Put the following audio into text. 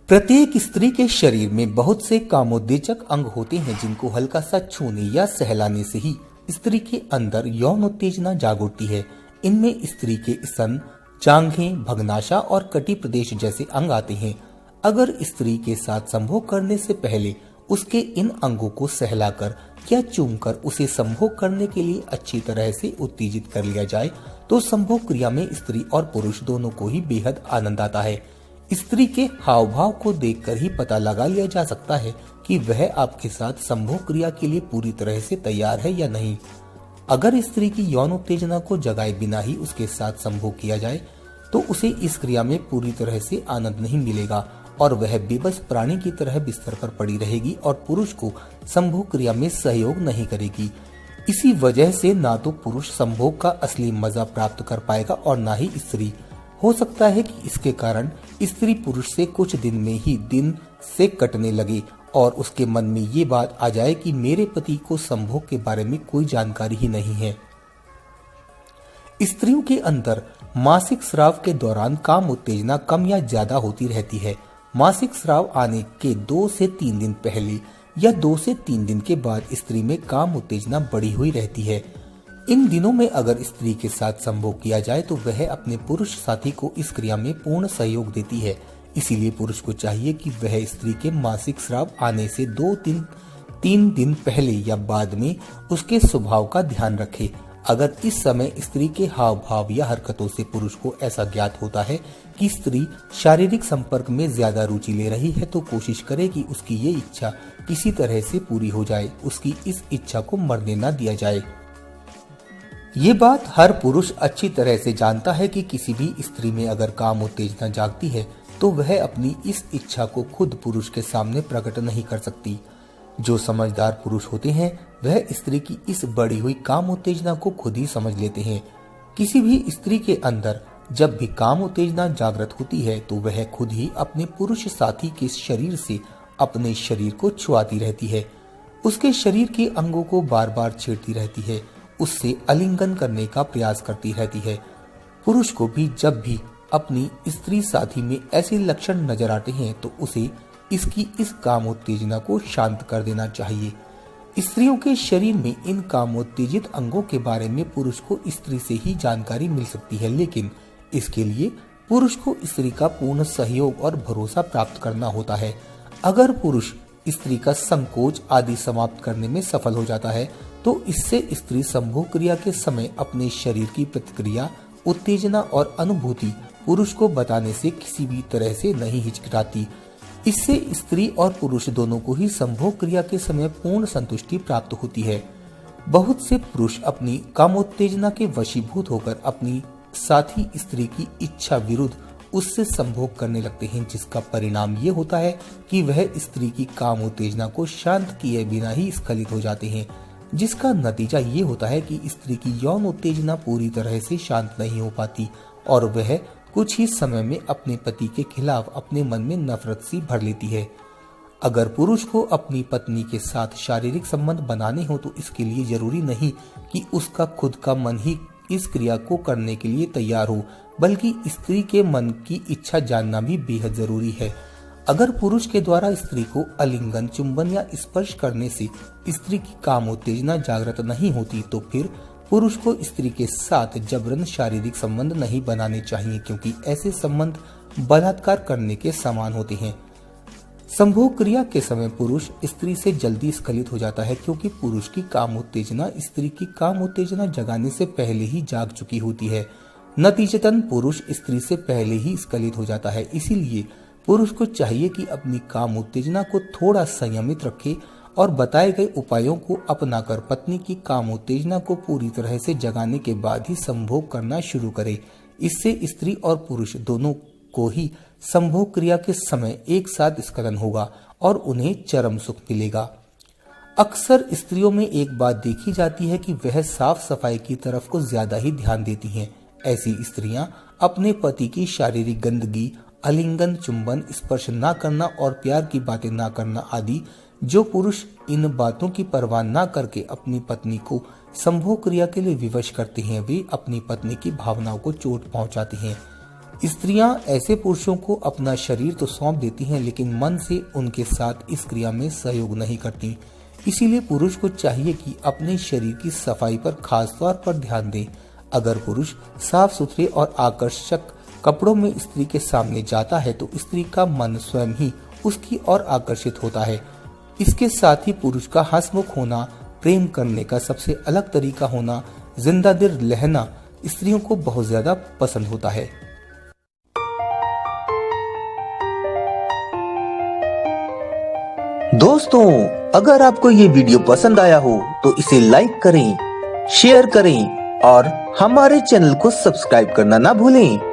प्रत्येक स्त्री के शरीर में बहुत से कामोद्दीचक अंग होते हैं जिनको हल्का सा छूने या सहलाने से ही स्त्री के अंदर यौन उत्तेजना जाग उठती है। इनमें स्त्री के स्तन, जांघें, भग्नाशा और कटी प्रदेश जैसे अंग आते हैं। अगर स्त्री के साथ संभोग करने से पहले उसके इन अंगों को सहलाकर या चूमकर उसे संभोग करने के लिए अच्छी तरह से उत्तेजित कर लिया जाए तो संभोग क्रिया में स्त्री और पुरुष दोनों को ही बेहद आनंद आता है। स्त्री के हाव भाव को देखकर ही पता लगा लिया जा सकता है कि वह आपके साथ संभोग क्रिया के लिए पूरी तरह से तैयार है या नहीं। अगर स्त्री की यौन उत्तेजना को जगाए बिना ही उसके साथ संभोग किया जाए तो उसे इस क्रिया में पूरी तरह से आनंद नहीं मिलेगा और वह बेबस प्राणी की तरह बिस्तर पर पड़ी रहेगी और पुरुष को संभोग क्रिया में सहयोग नहीं करेगी। इसी वजह से ना तो पुरुष संभोग का असली मजा प्राप्त कर पाएगा और ना ही स्त्री। हो सकता है कि इसके कारण स्त्री पुरुष से कुछ दिन में ही दिन से कटने लगे और उसके मन में ये बात आ जाए कि मेरे पति को संभोग के बारे में कोई जानकारी ही नहीं है। स्त्रियों के अंदर मासिक स्राव के दौरान काम उत्तेजना कम या ज्यादा होती रहती है। मासिक स्राव आने के 2 से 3 दिन पहले या 2 से 3 दिन के बाद स्त्री में काम उत्तेजना बढ़ी हुई रहती है। इन दिनों में अगर स्त्री के साथ संभोग किया जाए तो वह अपने पुरुष साथी को इस क्रिया में पूर्ण सहयोग देती है। इसीलिए पुरुष को चाहिए कि वह स्त्री के मासिक स्राव आने से 2-3 दिन पहले या बाद में उसके स्वभाव का ध्यान रखे। अगर इस समय स्त्री के हाव भाव या हरकतों से पुरुष को ऐसा ज्ञात होता है कि स्त्री शारीरिक संपर्क में ज्यादा रुचि ले रही है तो कोशिश करे कि उसकी ये इच्छा किसी तरह से पूरी हो जाए, उसकी इस इच्छा को मरने न दिया जाए। ये बात हर पुरुष अच्छी तरह से जानता है कि किसी भी स्त्री में अगर काम उत्तेजना जागती है तो वह अपनी इस इच्छा को खुद पुरुष के सामने प्रकट नहीं कर सकती। जो समझदार पुरुष होते हैं वह स्त्री की इस बढ़ी हुई काम उत्तेजना को खुद ही समझ लेते हैं। किसी भी स्त्री के अंदर जब भी काम उत्तेजना जागृत होती है तो वह खुद ही अपने पुरुष साथी के शरीर से अपने शरीर को छुआती रहती है, उसके शरीर के अंगों को बार बार छेड़ती रहती है, उससे आलिंगन करने का प्रयास करती रहती है। पुरुष को भी जब भी अपनी स्त्री साथी में ऐसे लक्षण नजर आते हैं तो उसे इसकी इस कामोत्तेजना को शांत कर देना चाहिए। स्त्रियों के शरीर में इन कामोत्तेजित अंगों के बारे में पुरुष को स्त्री से ही जानकारी मिल सकती है, लेकिन इसके लिए पुरुष को स्त्री का पूर्ण सहयोग और भरोसा प्राप्त करना होता है। अगर पुरुष स्त्री का संकोच आदि समाप्त करने में सफल हो जाता है तो इससे स्त्री संभोग क्रिया के समय अपने शरीर की प्रतिक्रिया, उत्तेजना और अनुभूति पुरुष को बताने से किसी भी तरह से नहीं हिचकिचाती। इससे स्त्री और पुरुष दोनों को ही संभोग क्रिया के समय पूर्ण संतुष्टि प्राप्त होती है। बहुत से पुरुष अपनी कामोत्तेजना के वशीभूत होकर अपनी साथी स्त्री की इच्छा विरुद्ध उससे संभोग करने लगते हैं, जिसका परिणाम ये होता है कि वह स्त्री की काम उत्तेजना को शांत किए बिना ही स्खलित हो जाते हैं, जिसका नतीजा ये होता है कि स्त्री की यौन उत्तेजना पूरी तरह से शांत नहीं हो पाती और वह कुछ ही समय में अपने पति के खिलाफ अपने मन में नफरत सी भर लेती है। अगर पुरुष को अपनी पत्नी के साथ शारीरिक संबंध बनाने हो तो इसके लिए जरूरी नहीं कि उसका खुद का मन ही इस क्रिया को करने के लिए तैयार हो, बल्कि स्त्री के मन की इच्छा जानना भी बेहद जरूरी है। अगर पुरुष के द्वारा स्त्री को आलिंगन, चुंबन या स्पर्श करने से स्त्री की काम उत्तेजना जागृत नहीं होती तो फिर पुरुष को स्त्री के साथ जबरन शारीरिक संबंध नहीं बनाने चाहिए, क्योंकि ऐसे संबंध बलात्कार करने के समान होते हैं। संभोग क्रिया के समय पुरुष स्त्री से जल्दी स्खलित हो जाता है क्योंकि पुरुष की काम उत्तेजना स्त्री की काम उत्तेजना जगाने से पहले ही जाग चुकी होती है। नतीजतन पुरुष स्त्री से पहले ही स्खलित हो जाता है। इसीलिए पुरुष को चाहिए कि अपनी काम उत्तेजना को थोड़ा संयमित रखे और बताए गए उपायों को अपनाकर पत्नी की काम उत्तेजना को पूरी तरह से जगाने के बाद ही संभोग करना शुरू करे। इससे स्त्री और पुरुष दोनों को ही संभोग क्रिया के समय एक साथ स्खलन होगा और उन्हें चरम सुख मिलेगा। अक्सर स्त्रियों में एक बात देखी जाती है कि वह साफ सफाई की तरफ को ज्यादा ही ध्यान देती हैं। ऐसी स्त्रियां अपने पति की शारीरिक गंदगी, आलिंगन, चुंबन, स्पर्श न करना और प्यार की बातें न करना आदि, जो पुरुष इन बातों की परवाह न करके अपनी पत्नी को संभोग क्रिया के लिए विवश करते हैं, वे अपनी पत्नी की भावनाओं को चोट पहुंचाते हैं। स्त्रियां ऐसे पुरुषों को अपना शरीर तो सौंप देती हैं, लेकिन मन से उनके साथ इस क्रिया में सहयोग नहीं करती। इसीलिए पुरुष को चाहिए कि अपने शरीर की सफाई पर खास तौर पर ध्यान दे। अगर पुरुष साफ सुथरे और आकर्षक कपड़ों में स्त्री के सामने जाता है तो स्त्री का मन स्वयं ही उसकी ओर आकर्षित होता है। इसके साथ ही पुरुष का हंसमुख होना, प्रेम करने का सबसे अलग तरीका होना, जिंदा दिल रहना स्त्रियों को बहुत ज्यादा पसंद होता है। दोस्तों, अगर आपको ये वीडियो पसंद आया हो तो इसे लाइक करें, शेयर करें और हमारे चैनल को सब्सक्राइब करना ना भूलें।